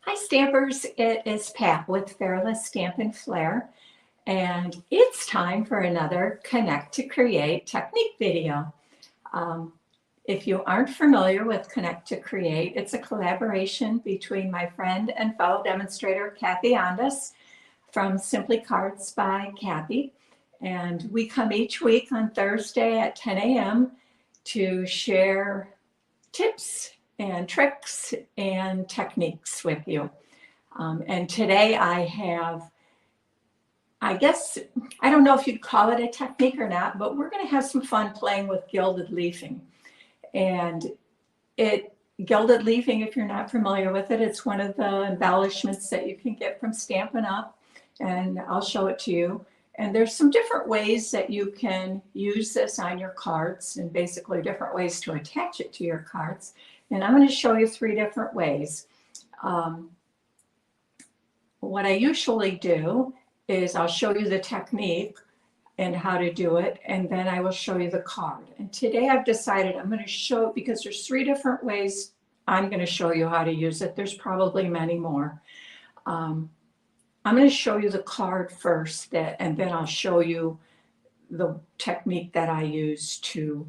Hi Stampers, it is Pat with Fairless Stamp and Flair, and it's time for another Connect to Create technique video. Um, if you aren't familiar with Connect to Create, it's a collaboration between my friend and fellow demonstrator Kathy Ondas from Simply Cards by Kathy. And we come each week on Thursday at 10 a.m. to share tips and tricks and techniques with you. And today I have, I guess, I don't know if you'd call it a technique or not, but we're going to have some fun playing with gilded leafing. And gilded leafing, if you're not familiar with it, it's one of the embellishments that you can get from Stampin' Up! And I'll show it to you. And there's some different ways that you can use this on your cards, and basically different ways to attach it to your cards. And I'm going to show you 3 different ways. What I usually do is I'll show you the technique and how to do it, and then I will show you the card. And today I've decided I'm going to show, because there's 3 different ways I'm going to show you how to use it. There's probably many more. I'm going to show you the card first, and then I'll show you the technique that I use to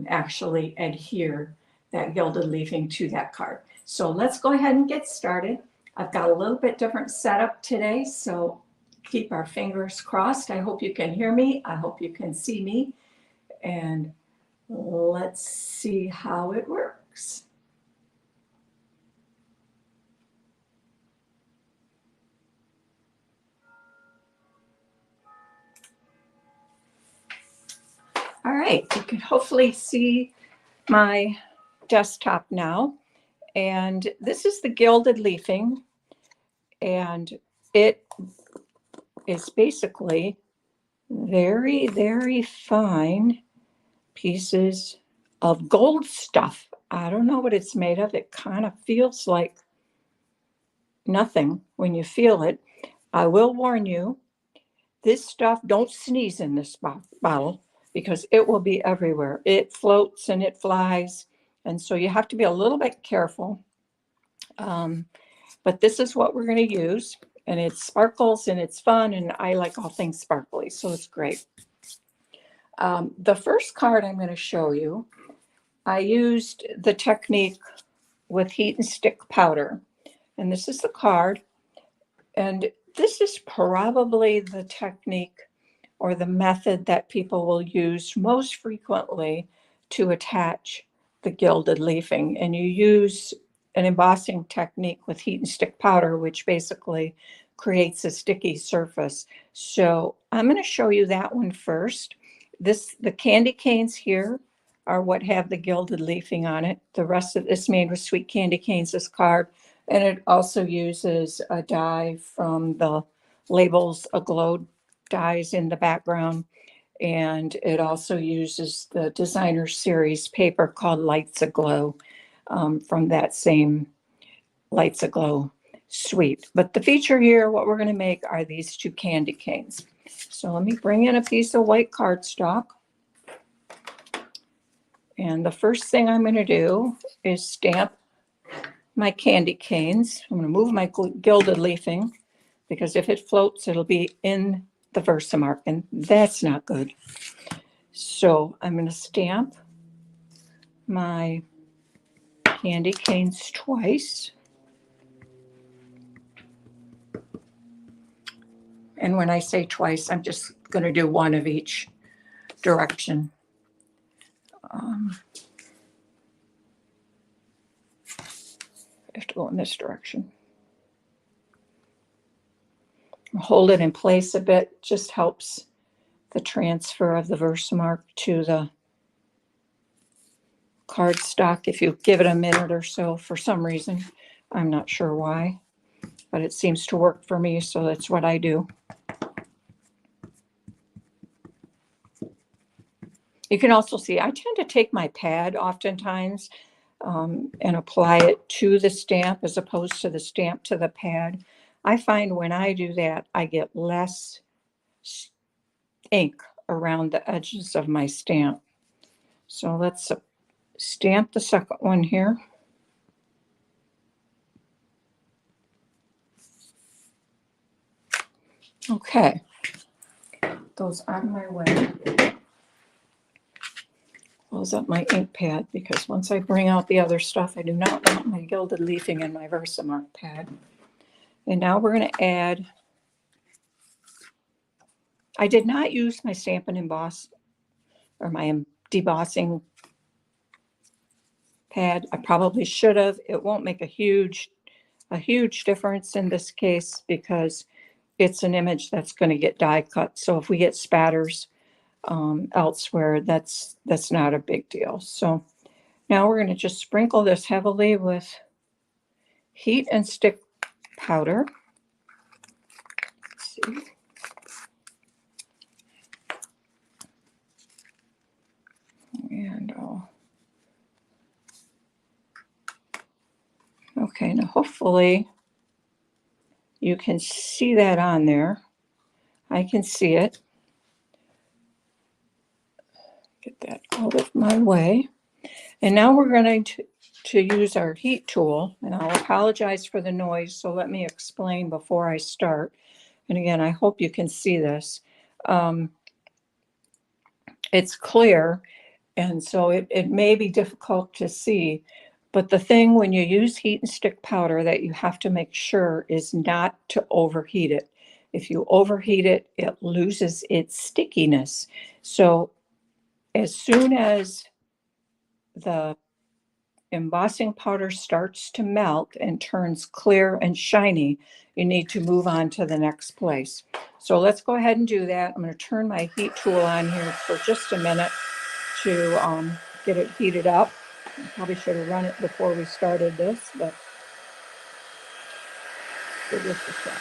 actually adhere that gilded leafing to that card. So let's go ahead and get started. I've got a little bit different setup today, so keep our fingers crossed. I hope you can hear me. I hope you can see me. And let's see how it works. All right, you can hopefully see my desktop now. And this is the gilded leafing. And it is basically very, very fine pieces of gold stuff. I don't know what it's made of. It kind of feels like nothing when you feel it. I will warn you, this stuff, don't sneeze in this bottle because it will be everywhere. It floats and it flies. And so you have to be a little bit careful. But this is what we're going to use. And it sparkles and it's fun. And I like all things sparkly, so it's great. The first card I'm going to show you, I used the technique with heat and stick powder. And this is the card. And this is probably the technique or the method that people will use most frequently to attach the gilded leafing. And you use an embossing technique with heat and stick powder, which basically creates a sticky surface. So I'm going to show you that one first. The candy canes here are what have the gilded leafing on it. The rest of this made with sweet candy canes, this card. And it also uses a die from the Labels Aglow dies in the background. And it also uses the designer series paper called Lights Aglow from that same Lights Aglow suite. But the feature here, what we're going to make are these 2 candy canes. So let me bring in a piece of white cardstock. And the first thing I'm going to do is stamp my candy canes. I'm going to move my gilded leafing because if it floats, it'll be in the Versamark, and that's not good. So I'm going to stamp my candy canes twice. And when I say twice, I'm just going to do one of each direction. I have to go in this direction. Hold it in place a bit, just helps the transfer of the Versamark to the cardstock if you give it a minute or so for some reason. I'm not sure why, but it seems to work for me, so that's what I do. You can also see I tend to take my pad oftentimes and apply it to the stamp as opposed to the stamp to the pad. I find when I do that, I get less ink around the edges of my stamp. So let's stamp the second one here. Okay, those out of my way. Close up my ink pad because once I bring out the other stuff, I do not want my Gilded Leafing in my Versamark pad. And now we're going to add, I did not use my Stamp and Emboss or my debossing pad. I probably should have. It won't make a huge difference in this case because it's an image that's going to get die cut. So if we get spatters elsewhere, that's not a big deal. So now we're going to just sprinkle this heavily with heat and stick powder. Let's see. And okay, now hopefully you can see that on there. I can see it. Get that out of my way. And now we're going to use our heat tool, and I'll apologize for the noise, so let me explain before I start. And again, I hope you can see this. It's clear, and so it may be difficult to see, but the thing when you use heat and stick powder that you have to make sure is not to overheat it. If you overheat it, it loses its stickiness. So as soon as the embossing powder starts to melt and turns clear and shiny, you need to move on to the next place. So let's go ahead and do that. I'm going to turn my heat tool on here for just a minute to get it heated up. I probably should have run it before we started this, but give this a try.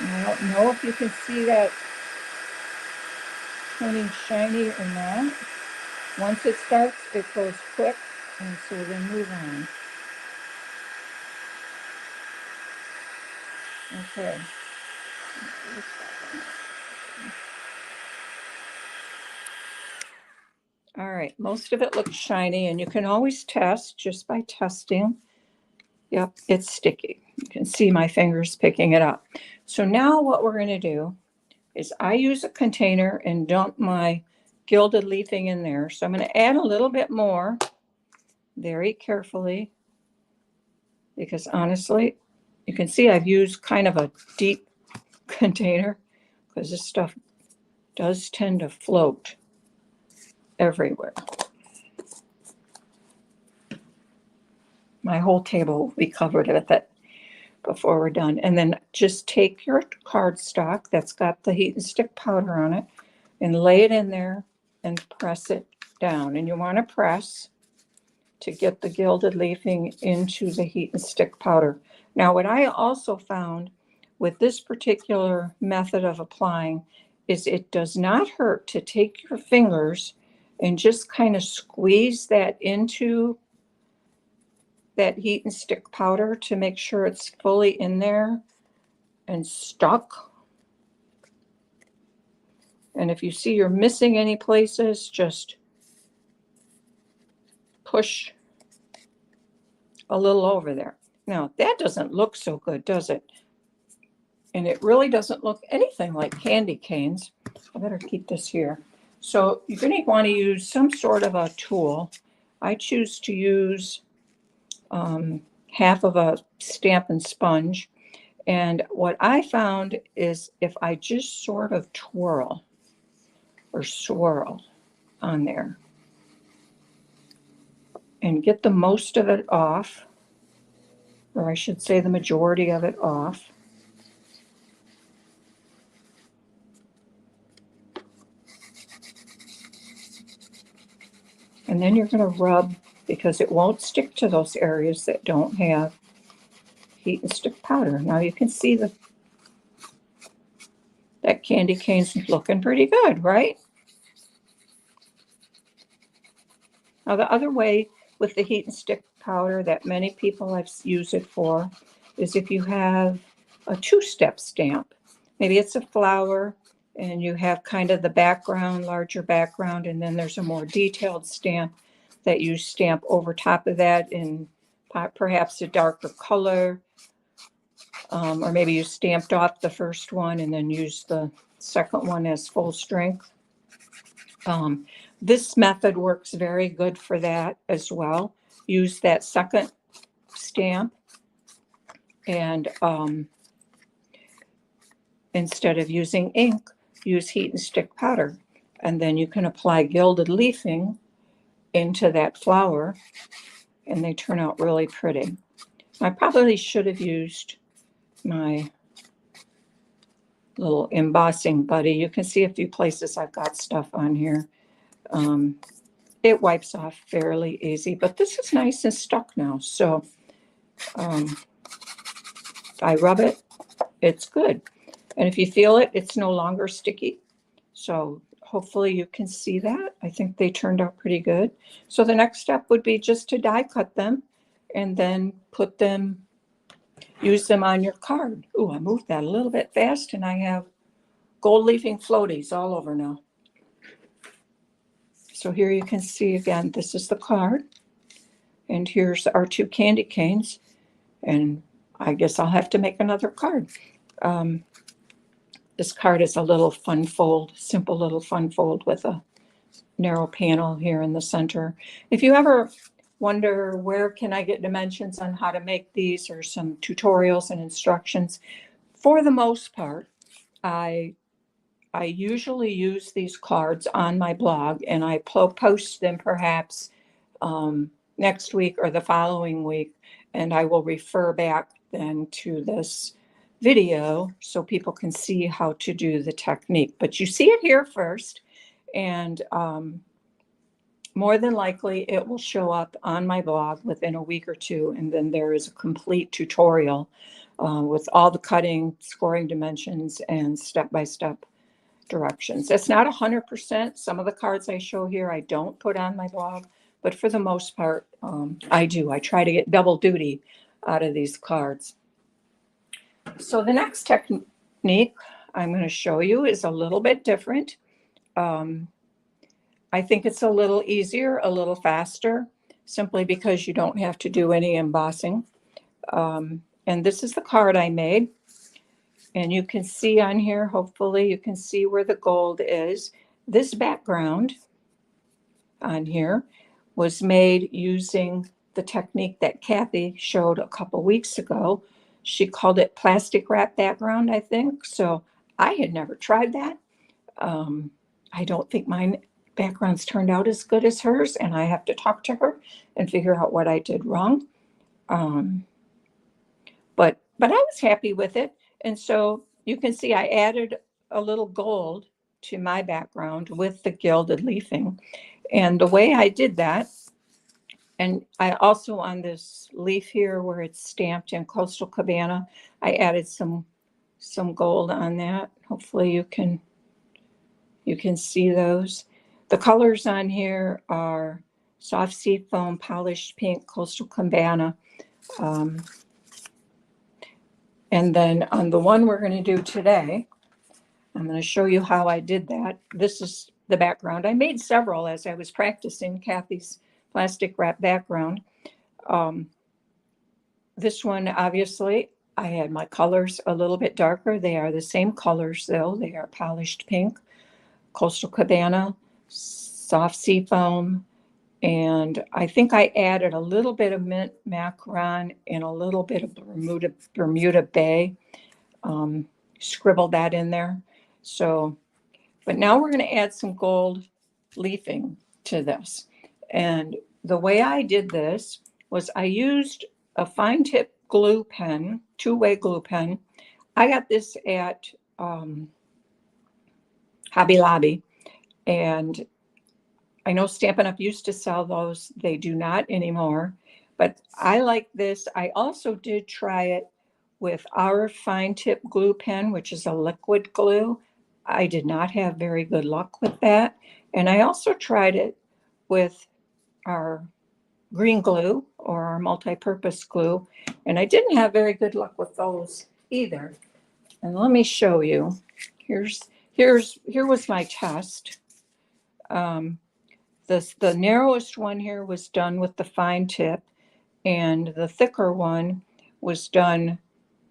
I don't know if you can see that turning shiny or not. Once it starts, it goes quick, and so then move on. Okay. All right, most of it looks shiny, and you can always test just by testing. Yep, it's sticky. You can see my fingers picking it up. So now what we're going to do is I use a container and dump my Gilded Leafing in there. So I'm going to add a little bit more very carefully because honestly, you can see I've used kind of a deep container because this stuff does tend to float everywhere. My whole table will be covered with it before we're done. And then just take your cardstock that's got the heat and stick powder on it and lay it in there and press it down. And you want to press to get the Gilded Leafing into the heat and stick powder. Now, what I also found with this particular method of applying is it does not hurt to take your fingers and just kind of squeeze that into that heat and stick powder to make sure it's fully in there and stuck. And if you see you're missing any places, just push a little over there. Now, that doesn't look so good, does it? And it really doesn't look anything like candy canes. I better keep this here. So you're going to want to use some sort of a tool. I choose to use half of a Stamp and Sponge. And what I found is if I just sort of twirl or swirl on there and get the most of it off, or I should say the majority of it off, and then you're going to rub because it won't stick to those areas that don't have heat and stick powder. Now you can see that candy cane's looking pretty good, right? Now the other way with the heat and stick powder that many people have used it for is if you have a two-step stamp. Maybe it's a flower and you have kind of the background, larger background, and then there's a more detailed stamp that you stamp over top of that in perhaps a darker color, or maybe you stamped off the first one and then used the second one as full strength. This method works very good for that as well. Use that second stamp, and instead of using ink, use heat and stick powder. And then you can apply Gilded Leafing into that flower, and they turn out really pretty. I probably should have used my little embossing buddy. You can see a few places I've got stuff on here. It wipes off fairly easy, but this is nice and stuck now. So I rub it, it's good. And if you feel it, it's no longer sticky. So hopefully you can see that. I think they turned out pretty good. So the next step would be just to die cut them and then put them, use them on your card. Ooh, I moved that a little bit fast, and I have gold leafing floaties all over now. So here you can see again, this is the card. And here's our 2 candy canes. And I guess I'll have to make another card. This card is a little fun fold, simple little fun fold with a narrow panel here in the center. If you ever wonder where can I get dimensions on how to make these, or some tutorials and instructions, for the most part, I usually use these cards on my blog, and I post them perhaps next week or the following week, and I will refer back then to this video so people can see how to do the technique. But you see it here first, and more than likely it will show up on my blog within a week or two, and then there is a complete tutorial with all the cutting, scoring dimensions, and step-by-step directions. It's not 100%. Some of the cards I show here I don't put on my blog, but for the most part I do. I try to get double duty out of these cards. So the next technique I'm going to show you is a little bit different. I think it's a little easier, a little faster, simply because you don't have to do any embossing. And this is the card I made. And you can see on here, hopefully you can see where the gold is. This background on here was made using the technique that Kathy showed a couple weeks ago. She called it plastic wrap background, I think. So I had never tried that. I don't think my backgrounds turned out as good as hers, and I have to talk to her and figure out what I did wrong. But I was happy with it. And so you can see I added a little gold to my background with the Gilded Leafing. And the way I did that, and I also on this leaf here where it's stamped in Coastal Cabana, I added some gold on that. Hopefully you can see those. The colors on here are Soft Sea Foam, Polished Pink, Coastal Cabana. And then on the one we're going to do today, I'm going to show you how I did that. This is the background. I made several as I was practicing Kathy's plastic wrap background. This one, obviously, I had my colors a little bit darker. They are the same colors, though. They are Polished Pink, Coastal Cabana, Soft Sea Foam, and I think I added a little bit of mint macaron and a little bit of Bermuda Bay. Scribbled that in there. So, but now we're going to add some gold leafing to this. And the way I did this was I used a fine tip glue pen, two-way glue pen. I got this at Hobby Lobby, and I know Stampin' Up! Used to sell those. They do not anymore, but I like this. I also did try it with our fine tip glue pen, which is a liquid glue. I did not have very good luck with that. And I also tried it with our green glue or our multi-purpose glue, and I didn't have very good luck with those either. And let me show you. Here was my test. The narrowest one here was done with the fine tip, and the thicker one was done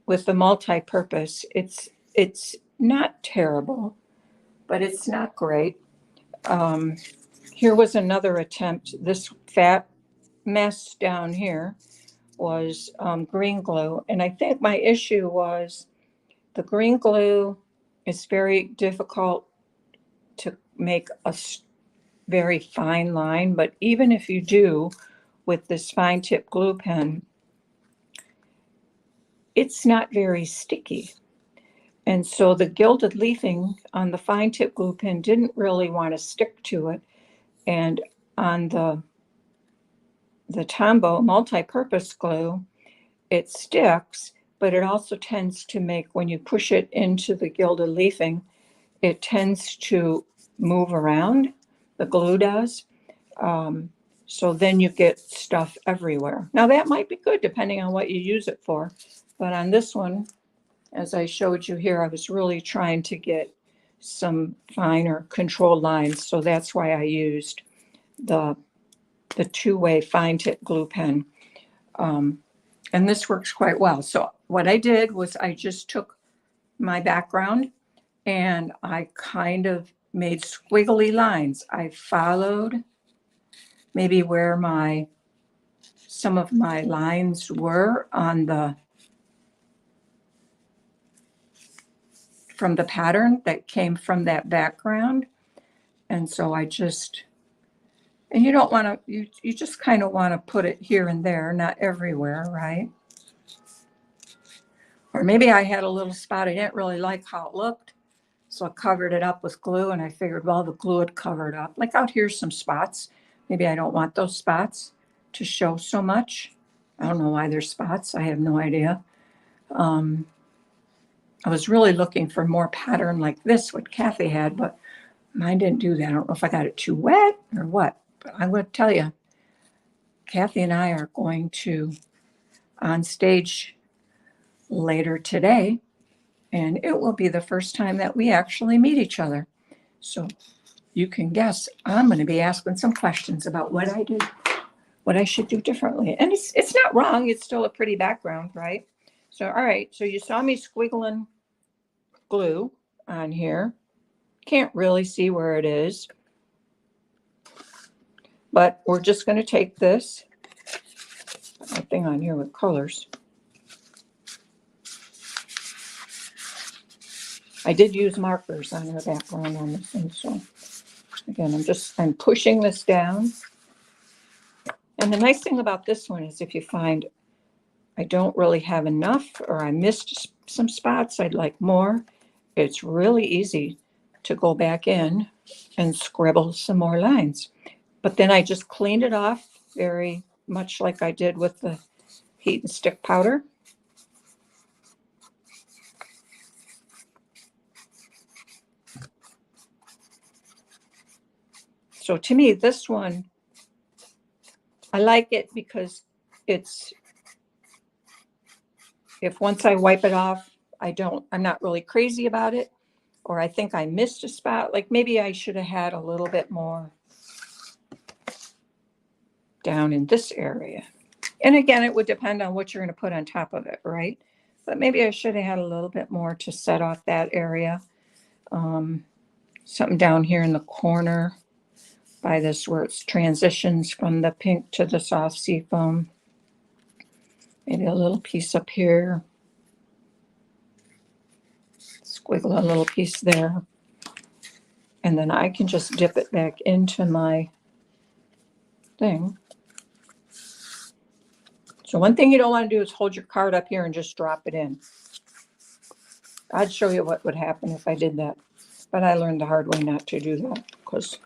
with the multi-purpose. It's not terrible, but it's not great. Um, Here was another attempt. This fat mess down here was green glue. And I think my issue was the green glue is very difficult to make a very fine line. But even if you do with this fine tip glue pen, it's not very sticky. And so the gilded leafing on the fine tip glue pen didn't really want to stick to it. And on the Tombow multi-purpose glue, it sticks, but it also tends to make, when you push it into the gilded leafing, it tends to move around, the glue does. So then you get stuff everywhere. Now that might be good depending on what you use it for. But on this one, as I showed you here, I was really trying to get some finer controlled lines. So that's why I used the two-way fine tip glue pen. And this works quite well. So what I did was I just took my background and I kind of made squiggly lines. I followed maybe where some of my lines were on from the pattern that came from that background. And so I just, and you don't want to, you just kind of want to put it here and there, not everywhere, right? Or maybe I had a little spot I didn't really like how it looked, so I covered it up with glue, and I figured, well, the glue would cover it up. Like out here's some spots. Maybe I don't want those spots to show so much. I don't know why there's spots. I have no idea. I was really looking for more pattern like this, what Kathy had, but mine didn't do that. I don't know if I got it too wet or what, but I'm going to tell you, Kathy and I are going to on stage later today, and it will be the first time that we actually meet each other. So you can guess I'm going to be asking some questions about what I did, what I should do differently. And it's not wrong. It's still a pretty background, right? So, all right. So you saw me squiggling glue on here. Can't really see where it is. But we're just going to take this thing on here with colors. I did use markers on the background on this one. So again, I'm pushing this down. And the nice thing about this one is if you find I don't really have enough or I missed some spots, I'd like more, it's really easy to go back in and scribble some more lines. But then I just cleaned it off very much like I did with the heat and stick powder. So to me, this one, I like it because it's, if once I wipe it off, I'm not really crazy about it, or I think I missed a spot, like maybe I should have had a little bit more down in this area. And again, it would depend on what you're going to put on top of it, right? But maybe I should have had a little bit more to set off that area. Something down here in the corner by this where it transitions from the pink to the soft sea foam. Maybe a little piece up here. Squiggle a little piece there. And then I can just dip it back into my thing. So one thing you don't want to do is hold your card up here and just drop it in. I'd show you what would happen if I did that. But I learned the hard way not to do that because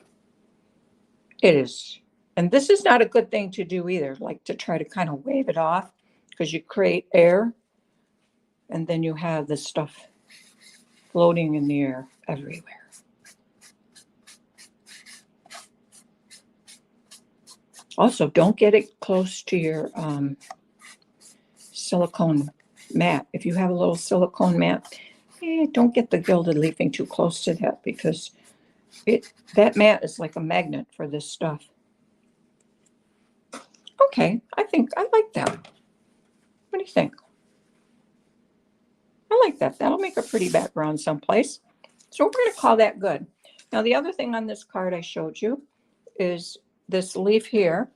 it is. And this is not a good thing to do either, like to try to kind of wave it off because you create air and then you have this stuff floating in the air everywhere. Also, don't get it close to your silicone mat. If you have a little silicone mat, don't get the gilded leafing too close to that because that mat is like a magnet for this stuff. okay. I think I like that. What do you think? I like that. That'll make a pretty background someplace. So we're going to call that good. Now, the other thing on this card I showed you is this leaf here.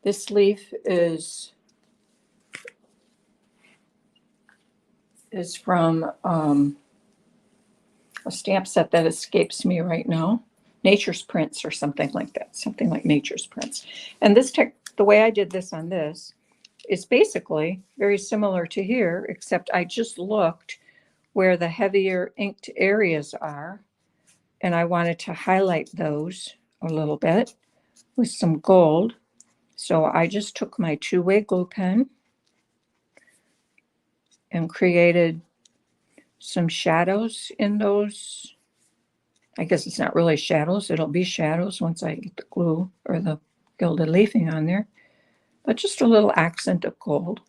This leaf is from a stamp set that escapes me right now. Nature's Prints or something like that. Something like Nature's Prints. And this the way I did this on this is basically very similar to here, except I just looked where the heavier inked areas are, and I wanted to highlight those a little bit with some gold. So I just took my two-way glue pen and created some shadows in those. I guess it's not really shadows. It'll be shadows once I get the glue or the gilded leafing on there, but just a little accent of gold.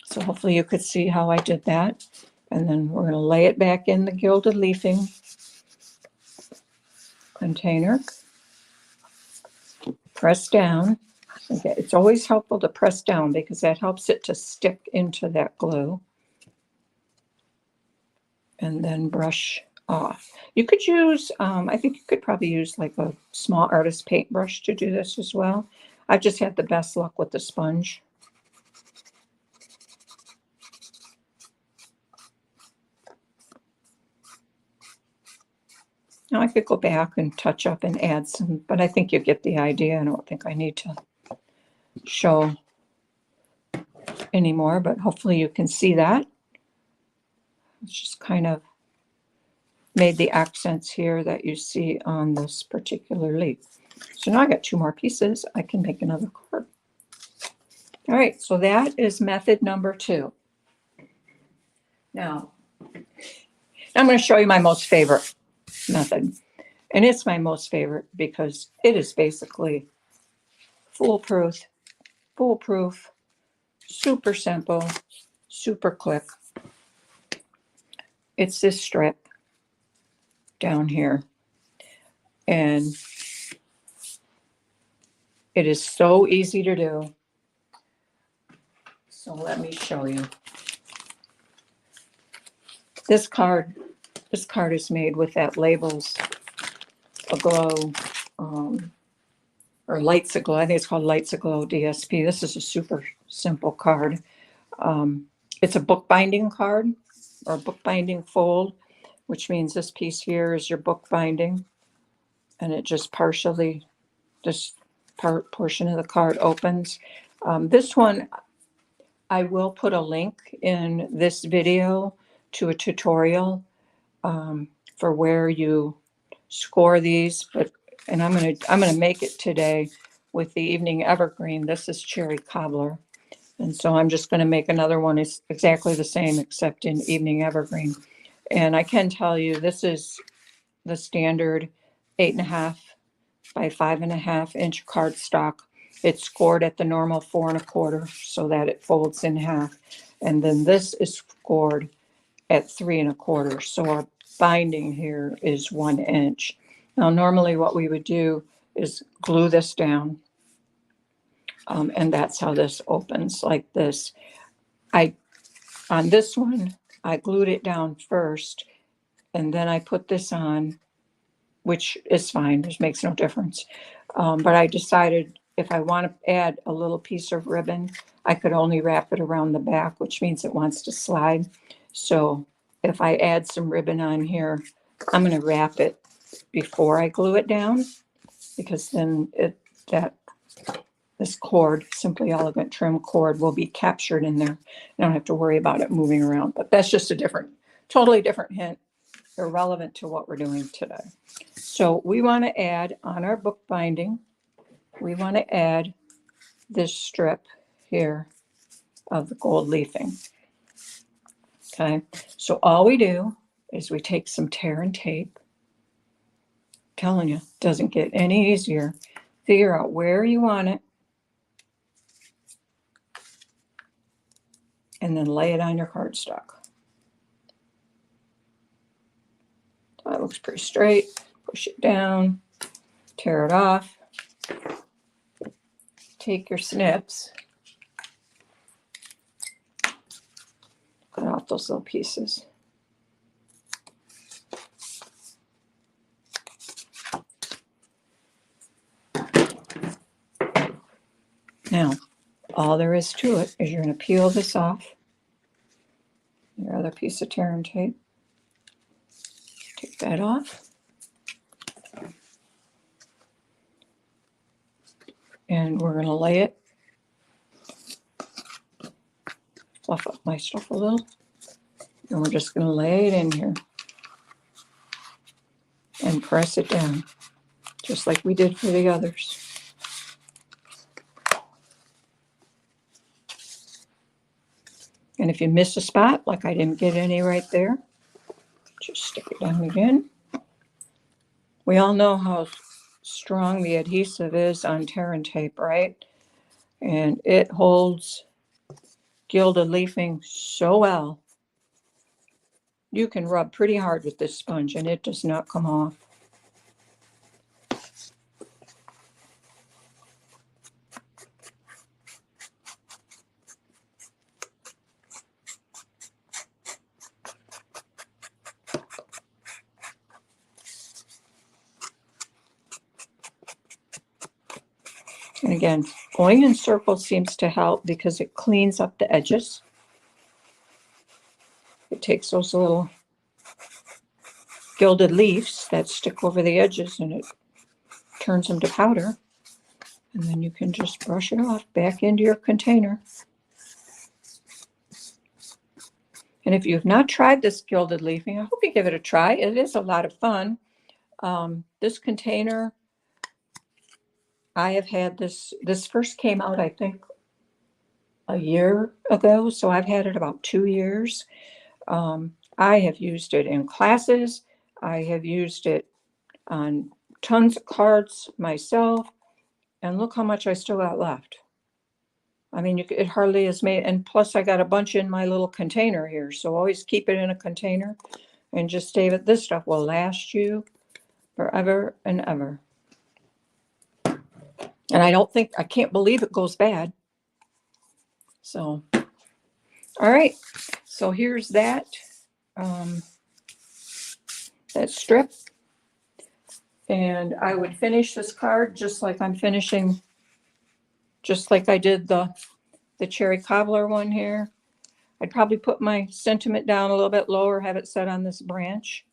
So hopefully you could see how I did that. And then we're going to lay it back in the gilded leafing container. Press down. Okay, it's always helpful to press down because that helps it to stick into that glue. And then brush off. You could use, I think you could probably use like a small artist paintbrush to do this as well. I've just had the best luck with the sponge. Now I could go back and touch up and add some, but I think you get the idea. I don't think I need to show anymore, but hopefully you can see that. It's just kind of made the accents here that you see on this particular leaf. So now I got two more pieces. I can make another card. All right, so that is method number 2. Now, I'm going to show you my most favorite method. And it's my most favorite because it is basically foolproof, super simple, super quick. It's this strip down here. And it is so easy to do. So let me show you. This card is made with that Labels Aglow, or Lights Aglow. I think it's called Lights Aglow DSP. This is a super simple card. It's a bookbinding card or bookbinding fold, which means this piece here is your bookbinding, and it just partially, this portion of the card opens. This one, I will put a link in this video to a tutorial for where you score these, and I'm gonna make it today with the Evening Evergreen. This is Cherry Cobbler, and so I'm just gonna make another one. It's exactly the same except in Evening Evergreen. And I can tell you this is the standard 8.5 by 5.5 inch cardstock. It's scored at the normal 4 1/4 so that it folds in half, and then this is scored at 3 1/4. So our binding here is 1 inch. Now, normally what we would do is glue this down, and that's how this opens, like this. On this one, I glued it down first, and then I put this on, which is fine. It makes no difference. But I decided if I want to add a little piece of ribbon, I could only wrap it around the back, which means it wants to slide. So if I add some ribbon on here, I'm going to wrap it before I glue it down, because then this cord, Simply Elegant trim cord, will be captured in there. I don't have to worry about it moving around, but that's just a totally different hint, irrelevant to what we're doing today. So we want to add on our bookbinding, we want to add this strip here of the gold leafing. Okay, so all we do is we take some tear and tape. I'm telling you, it doesn't get any easier. Figure out where you want it, and then lay it on your cardstock. That looks pretty straight. Push it down, tear it off. take your snips, cut off those little pieces. Now, all there is to it is you're going to peel this off. Your other piece of tear and tape. Take that off. And we're going to lay it. Fluff up my stuff a little. And we're just going to lay it in here. And press it down. Just like we did for the others. And if you miss a spot, like I didn't get any right there, just stick it down again. We all know how strong the adhesive is on tear and tape, right? And it holds Gilded Leafing so well. You can rub pretty hard with this sponge and it does not come off. And again, going in circles seems to help because it cleans up the edges. It takes those little gilded leaves that stick over the edges and it turns them to powder. And then you can just brush it off back into your container. And if you've not tried this Gilded Leafing, I hope you give it a try. It is a lot of fun. This container, I have had this first came out, I think, a year ago. So I've had it about 2 years. I have used it in classes. I have used it on tons of cards myself. And look how much I still got left. I mean, it hardly is made. And plus I got a bunch in my little container here. So always keep it in a container and just save it. This stuff will last you forever and ever. And I can't believe it goes bad. So, all right. So here's that, that strip. And I would finish this card just like I'm finishing, just like I did the cherry cobbler one here. I'd probably put my sentiment down a little bit lower, have it set on this branch.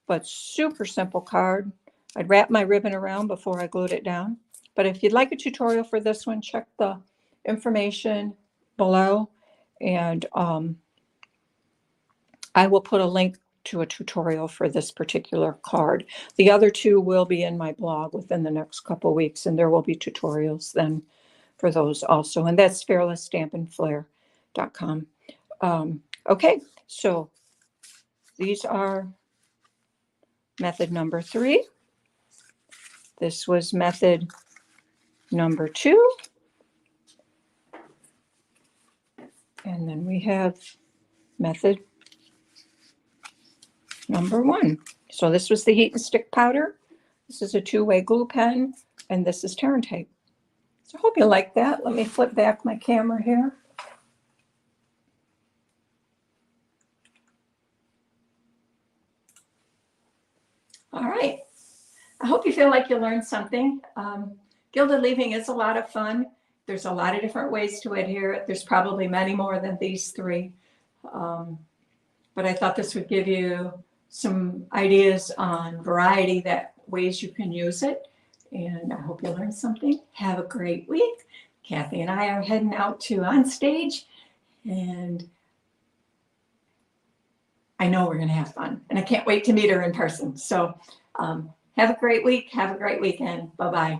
But super simple card. I'd wrap my ribbon around before I glued it down. But if you'd like a tutorial for this one, check the information below. And I will put a link to a tutorial for this particular card. The other two will be in my blog within the next couple weeks, and there will be tutorials then for those also. And that's fearlessstampandflair.com. Okay, so these are method number 3. This was method number 2. And then we have method number 1. So this was the heat and stick powder. This is a 2-way glue pen, and this is tear and tape. So I hope you like that. Let me flip back my camera here. All right. I hope you feel like you learned something. Gilded Leafing is a lot of fun. There's a lot of different ways to adhere it. There's probably many more than these 3. But I thought this would give you some ideas on variety ways you can use it. And I hope you learned something. Have a great week. Kathy and I are heading out to On Stage, and I know we're going to have fun. And I can't wait to meet her in person. So have a great week. Have a great weekend. Bye-bye.